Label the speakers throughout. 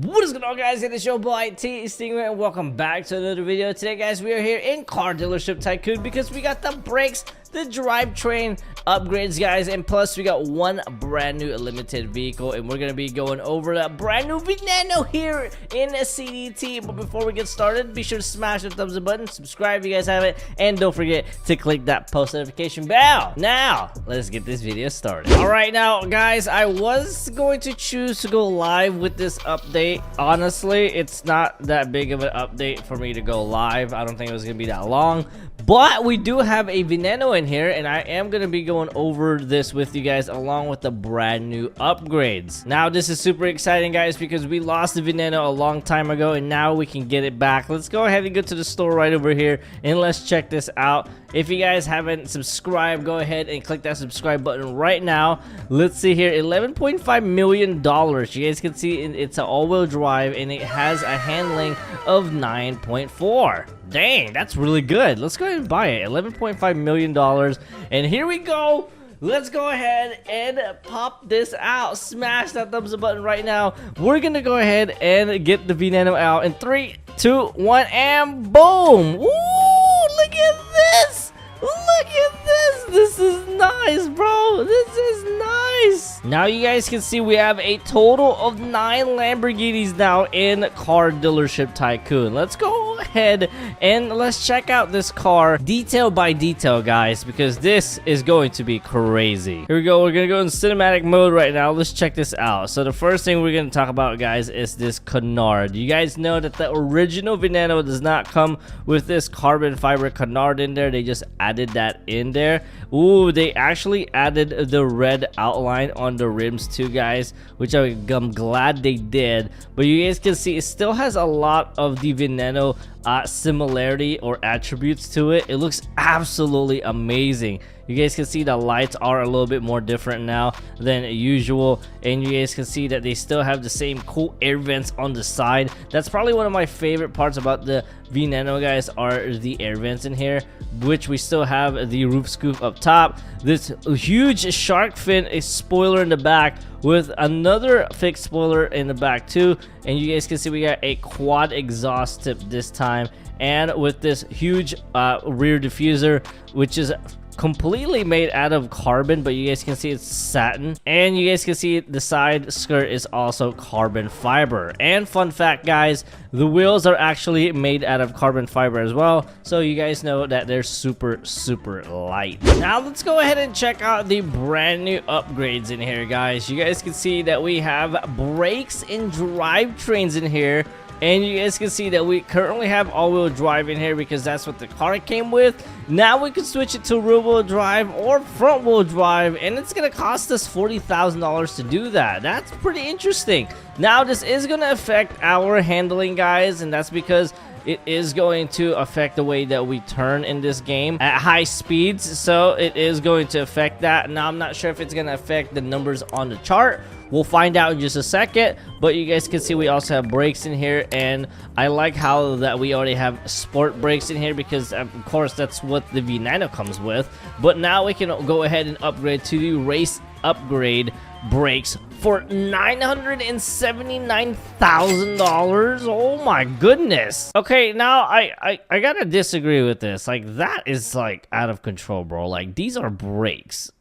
Speaker 1: What is going on, guys? It's your boy TStingray and welcome back to another video. Today, guys, we are here in Car Dealership Tycoon because we got the brakes, the drivetrain upgrades, guys, and plus we got one brand new limited vehicle, and we're gonna be going over that brand new Veneno here in a CDT. But before we get started, be sure to smash the thumbs up button, subscribe if you guys haven't, and don't forget to click that post notification bell. Now let's get this video started. All right, now guys, I was going to choose to go live with this update. Honestly, it's not that big of an update for me to go live. I don't think it was gonna be that long, but we do have a Veneno in here, and I am gonna be going over this with you guys along with the brand new upgrades. Now this is super exciting, guys, because we lost the Veneno a long time ago and now we can get it back. Let's go ahead and go to the store right over here and let's check this out. If you guys haven't subscribed, go ahead and click that subscribe button right now. Let's see here, $11.5 million. You guys can see it's an all-wheel drive and it has a handling of 9.4. Dang, that's really good. Let's go ahead and buy it. $11.5 million. And here we go. Let's go ahead and pop this out. Smash that thumbs up button right now. We're gonna go ahead and get the Veneno out in 3, 2, 1, and boom. Woo! Look at this. Look at this. This is nice, bro. This is nice. Now you guys can see we have a total of 9 Lamborghinis now in Car Dealership Tycoon. Let's go ahead and let's check out this car detail by detail, guys, because this is going to be crazy. Here we go. We're gonna go in cinematic mode right now. Let's check this out. So the first thing we're gonna talk about, guys, is this canard. You guys know that the original Veneno does not come with this carbon fiber canard in there. They just added that in there. Ooh, they actually added the red outline on the rims too, guys, which I'm glad they did. But you guys can see it still has a lot of the Veneno similarity or attributes to it. It looks absolutely amazing. You guys can see the lights are a little bit more different now than usual, and you guys can see that they still have the same cool air vents on the side. That's probably one of my favorite parts about the Veneno, guys, are the air vents in here, which we still have the roof scoop up top, this huge shark fin spoiler in the back with another fixed spoiler in the back too, and you guys can see we got a quad exhaust tip this time, and with this huge rear diffuser, which is completely made out of carbon, but you guys can see it's satin, and you guys can see the side skirt is also carbon fiber. And fun fact, guys, the wheels are actually made out of carbon fiber as well, so you guys know that they're super light. Now let's go ahead and check out the brand new upgrades in here, guys. You guys can see that we have brakes and drivetrains in here. And you guys can see that we currently have all-wheel drive in here because that's what the car came with. Now we can switch it to rear-wheel drive or front-wheel drive, and it's going to cost us $40,000 to do that. That's pretty interesting. Now this is going to affect our handling, guys, and that's because it is going to affect the way that we turn in this game at high speeds. So it is going to affect that. Now I'm not sure if it's going to affect the numbers on the chart. We'll find out in just a second, but you guys can see we also have brakes in here, and I like how that we already have sport brakes in here because of course that's what the Veneno comes with. But now we can go ahead and upgrade to the race upgrade brakes for $979,000. Oh my goodness. Okay, now I gotta disagree with this. Like, that is like out of control, bro. Like, these are brakes.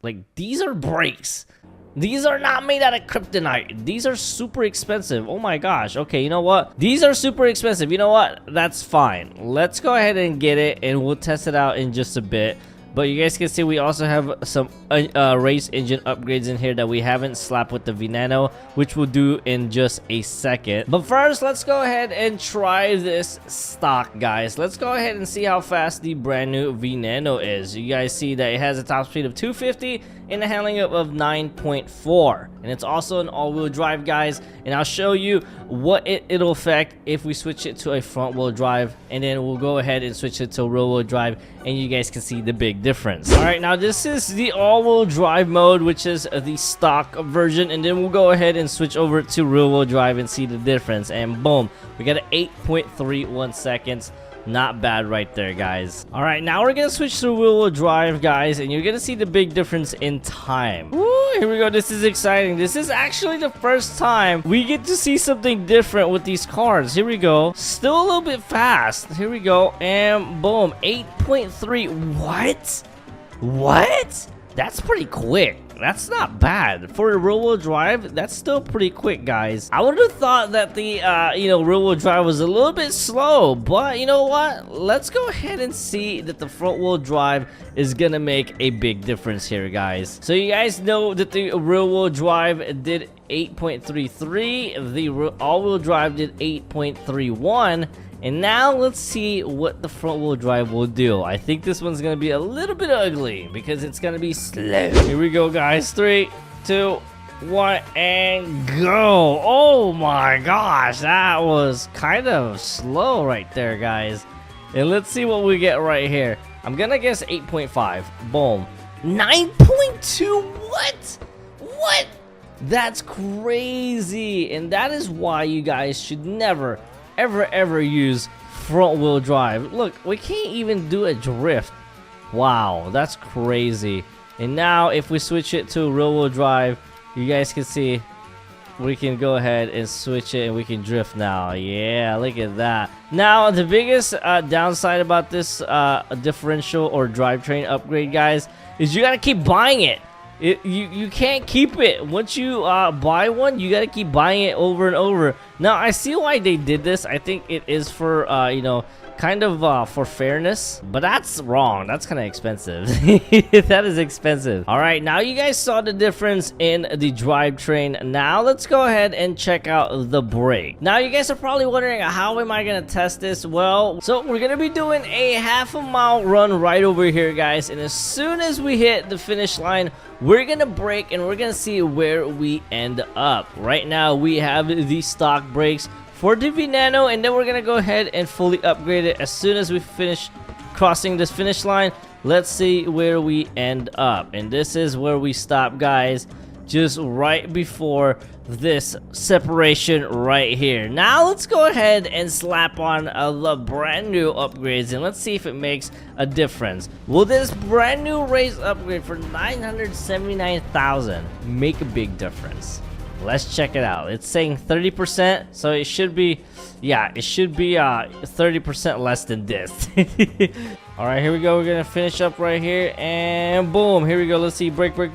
Speaker 1: Like, these are brakes. These are not made out of kryptonite. These are super expensive. Oh my gosh. Okay, you know what? These are super expensive. You know what? That's fine. Let's go ahead and get it, and we'll test it out in just a bit. But you guys can see we also have some race engine upgrades in here that we haven't slapped with the Veneno, which we'll do in just a second. But first, let's go ahead and try this stock, guys. Let's go ahead and see how fast the brand new Veneno is. You guys see that it has a top speed of 250 and a handling of 9.4. And it's also an all-wheel drive, guys. And I'll show you what it'll affect if we switch it to a front-wheel drive. And then we'll go ahead and switch it to rear-wheel drive, and you guys can see the big difference. All right, now this is the all-wheel drive mode, which is the stock version, and then we'll go ahead and switch over to rear-wheel drive and see the difference. And boom, we got an 8.31 seconds. Not bad right there, guys. All right, now we're gonna switch to rear-wheel drive, guys, and you're gonna see the big difference in time. Woo, here we go. This is exciting. This is actually the first time we get to see something different with these cars. Here we go. Still a little bit fast. Here we go, and boom, 8.3. What? That's pretty quick. That's not bad for a rear-wheel drive. That's still pretty quick, guys. I would have thought that the rear-wheel drive was a little bit slow, but you know what? Let's go ahead and see that the front-wheel drive is gonna make a big difference here, guys. So you guys know that the rear-wheel drive did 8.33, the all-wheel drive did 8.31. And now let's see what the front wheel drive will do. I think this one's gonna be a little bit ugly because it's gonna be slow. Here we go, guys. 3, 2, 1, and go. Oh my gosh, that was kind of slow right there, guys. And let's see what we get right here. I'm gonna guess 8.5. Boom. 9.2. What? That's crazy. And that is why you guys should never ever use front wheel drive. Look, we can't even do a drift. Wow, that's crazy. And now if we switch it to rear wheel drive, you guys can see we can go ahead and switch it and we can drift now. Yeah, look at that. Now the biggest downside about this differential or drivetrain upgrade, guys, is you gotta keep buying it. You can't keep it. Once you buy one, you gotta keep buying it over and over. Now I see why they did this. I think it is for kind of for fairness, but that's wrong. That's kind of expensive. That is expensive. All right, now you guys saw the difference in the drivetrain. Now let's go ahead and check out the brake. Now you guys are probably wondering, how am I gonna test this? Well, so we're gonna be doing a half-a-mile run right over here, guys, and as soon as we hit the finish line, we're gonna brake and we're gonna see where we end up. Right now we have the stock brakes for the Veneno, and then we're gonna go ahead and fully upgrade it as soon as we finish crossing this finish line. Let's see where we end up, and this is where we stop, guys, just right before this separation right here. Now let's go ahead and slap on the brand new upgrades and let's see if it makes a difference. Will this brand new race upgrade for 979,000 make a big difference? Let's check it out. It's saying 30%, so it should be, yeah, it should be 30% less than this. All right, here we go. We're gonna finish up right here, and boom, here we go. Let's see, brake. Ooh,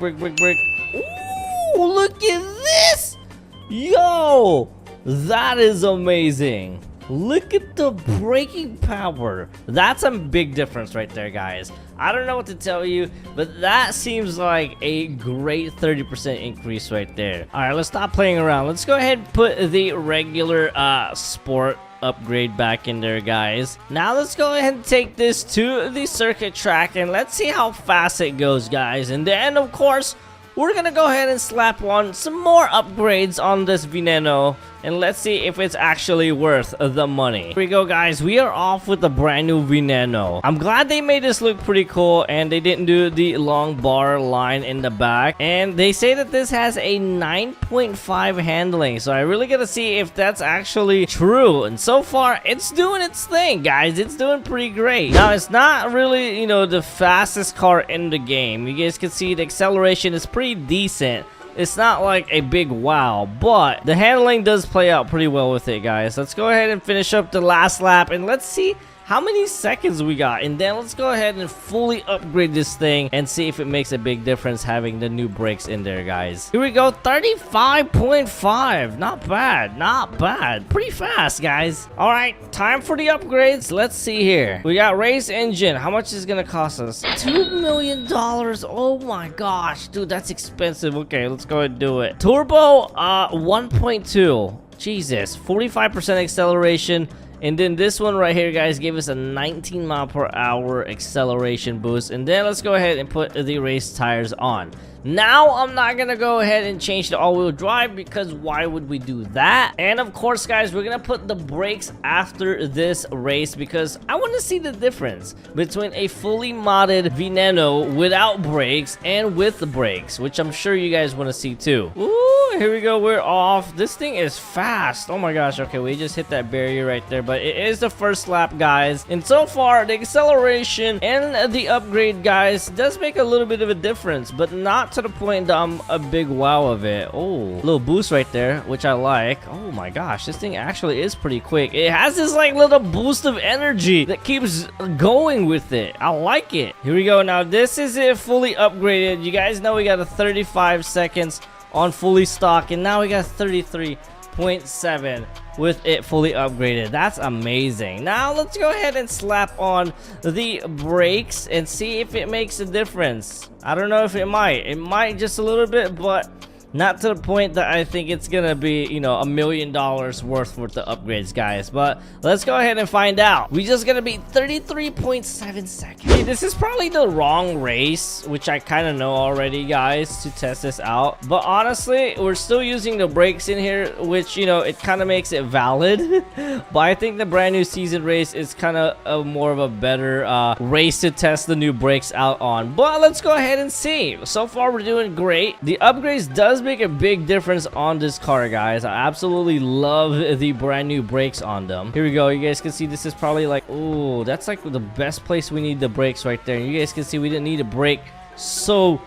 Speaker 1: look at this! Yo, that is amazing. Look at the braking power. That's a big difference right there, guys. I don't know what to tell you, but that seems like a great 30% increase right there. All right, let's stop playing around. Let's go ahead and put the regular sport upgrade back in there, guys. Now let's go ahead and take this to the circuit track and let's see how fast it goes, guys. And then, of course, we're gonna go ahead and slap on some more upgrades on this Veneno and let's see if it's actually worth the money. Here we go, guys. We are off with the brand new Veneno. I'm glad they made this look pretty cool and they didn't do the long bar line in the back. And they say that this has a 9.5 handling, so I really gotta see if that's actually true. And so far, it's doing its thing, guys. It's doing pretty great. Now, it's not really, you know, the fastest car in the game. You guys can see the acceleration is pretty decent. It's not like a big wow, but the handling does play out pretty well with it, guys. Let's go ahead and finish up the last lap and let's see how many seconds we got, and then let's go ahead and fully upgrade this thing and see if it makes a big difference having the new brakes in there, guys. Here we go, 35.5. Not bad, pretty fast, guys. All right, time for the upgrades. Let's see here. We got race engine. How much is it gonna cost us? $2 million. Oh my gosh, dude, that's expensive. Okay, let's go ahead and do it. Turbo 1.2. Jesus, 45% acceleration. And then this one right here, guys, gave us a 19 mile per hour acceleration boost. And then let's go ahead and put the race tires on. Now I'm not gonna go ahead and change the all-wheel drive because why would we do that? And of course guys, we're gonna put the brakes after this race because I want to see the difference between a fully modded Veneno without brakes and with the brakes, which I'm sure you guys want to see too. Ooh, here we go, we're off. This thing is fast. Oh my gosh. Okay, we just hit that barrier right there, but it is the first lap guys, and so far the acceleration and the upgrade guys does make a little bit of a difference, but not to the point that I'm a big wow of it. Oh, little boost right there, which I like. Oh my gosh, this thing actually is pretty quick. It has this like little boost of energy that keeps going with it. I like it. Here we go. Now this is it fully upgraded. You guys know we got a 35 seconds on fully stock, and now we got 33.7 with it fully upgraded. That's amazing. Now let's go ahead and slap on the brakes and see if it makes a difference. I don't know if it might. It might just a little bit, but not to the point that I think it's gonna be, you know, $1 million worth the upgrades, guys. But let's go ahead and find out. We just gonna be 33.7 seconds. Hey, this is probably the wrong race, which I kind of know already, guys, to test this out. But honestly, we're still using the brakes in here, which, you know, it kind of makes it valid. But I think the brand new season race is kind of more of a better race to test the new brakes out on. But let's go ahead and see. So far, we're doing great. The upgrades does make a big difference on this car, guys. I absolutely love the brand new brakes on them. Here we go. You guys can see this is probably like, oh, that's like the best place we need the brakes right there. And you guys can see we didn't need a brake so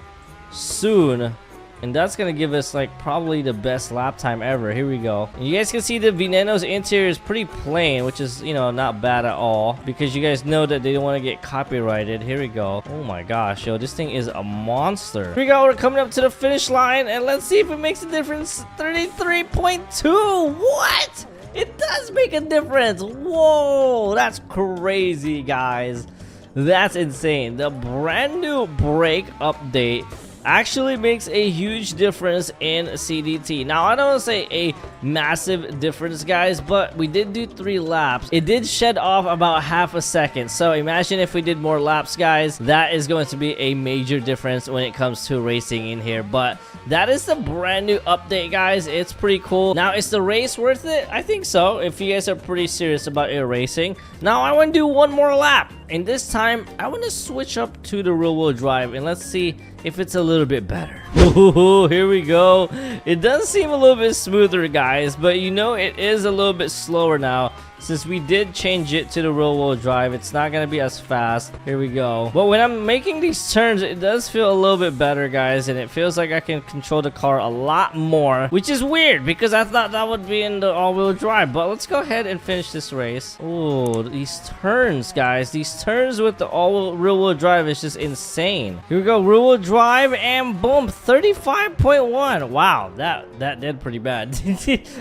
Speaker 1: soon, and that's gonna give us like probably the best lap time ever. Here we go. And you guys can see the Veneno's interior is pretty plain, which is, you know, not bad at all, because you guys know that they don't want to get copyrighted. Here we go. Oh my gosh, yo, this thing is a monster. Here we go. We're coming up to the finish line, and let's see if it makes a difference. 33.2. What? It does make a difference. Whoa, that's crazy, guys. That's insane. The brand new brake update actually makes a huge difference in CDT. Now, I don't want to say a massive difference, guys, but we did do 3 laps. It did shed off about half a second. So imagine if we did more laps, guys. That is going to be a major difference when it comes to racing in here. But that is the brand new update, guys. It's pretty cool. Now, is the race worth it? I think so, if you guys are pretty serious about your racing. Now, I want to do one more lap, and this time I want to switch up to the rear-wheel drive, and let's see if it's a little bit better. Ooh, here we go. It does seem a little bit smoother, guys, but you know it is a little bit slower now. Since we did change it to the rear-wheel drive, it's not gonna be as fast. Here we go. But when I'm making these turns, it does feel a little bit better, guys, and it feels like I can control the car a lot more, which is weird because I thought that would be in the all-wheel drive. But let's go ahead and finish this race. Oh, these turns, guys. These turns with the all rear-wheel drive is just insane. Here we go, rear-wheel drive, and boom, 35.1. Wow, that did pretty bad.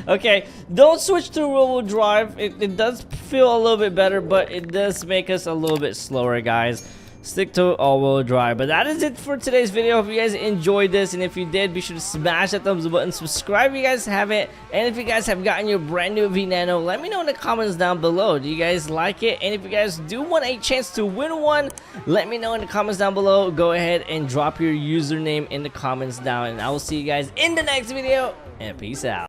Speaker 1: Okay, don't switch to rear-wheel drive. It does feel a little bit better, but it does make us a little bit slower, guys. Stick to all-wheel drive. But that is it for today's video. Hope you guys enjoyed this, and if you did, be sure to smash that thumbs up button, subscribe if you guys haven't, and if you guys have gotten your brand new Veneno, let me know in the comments down below. Do you guys like it? And if you guys do want a chance to win one, let me know in the comments down below. Go ahead and drop your username in the comments down, and I will see you guys in the next video, and peace out.